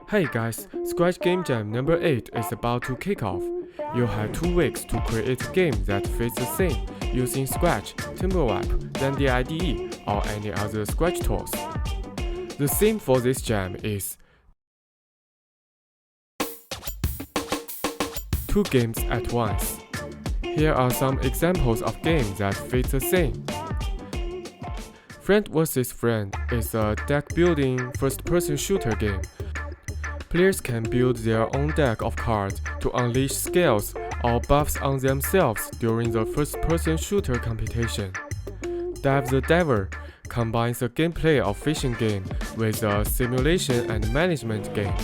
Hey guys, Scratch Game Jam number 8 is about to kick off. You'll have 2 weeks to create a game that fits the theme using Scratch, Timberwrap, Gandi IDE, or any other Scratch tools. The theme for this jam is 2 games at once. Here are some examples of games that fit the theme. Friend vs. Friend is a deck-building first-person shooter game. Players can build their own deck of cards to unleash skills or buffs on themselves during the first-person shooter competition. Dive the Diver combines the gameplay of fishing game with a simulation and management game.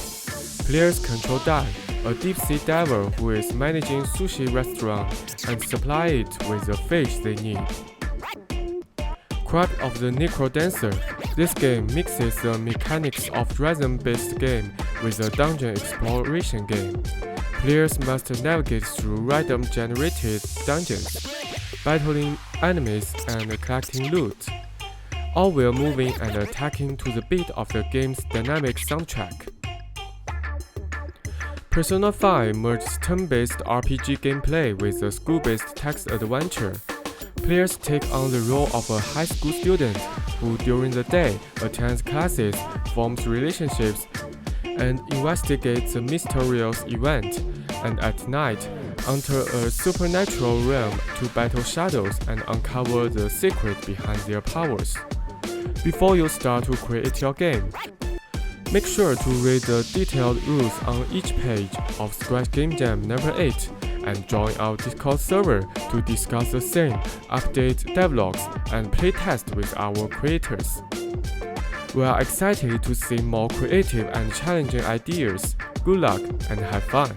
Players control Dive, a deep-sea diver who is managing sushi restaurant and supply it with the fish they need. Crypt of the Necrodancer. This game mixes the mechanics of rhythm-based game with a dungeon exploration game. Players must navigate through random-generated dungeons, battling enemies and collecting loot, all while moving and attacking to the beat of the game's dynamic soundtrack. Persona 5 merges turn-based RPG gameplay with a school-based text adventure. Players take on the role of a high school student who during the day attends classes, forms relationships, and investigates the mysterious event, and at night enter a supernatural realm to battle shadows and uncover the secret behind their powers. Before you start to create your game, make sure to read the detailed rules on each page of Scratch Game Jam number 8 and join our Discord server to discuss the theme, update devlogs, and playtest with our creators. We are excited to see more creative and challenging ideas. Good luck and have fun!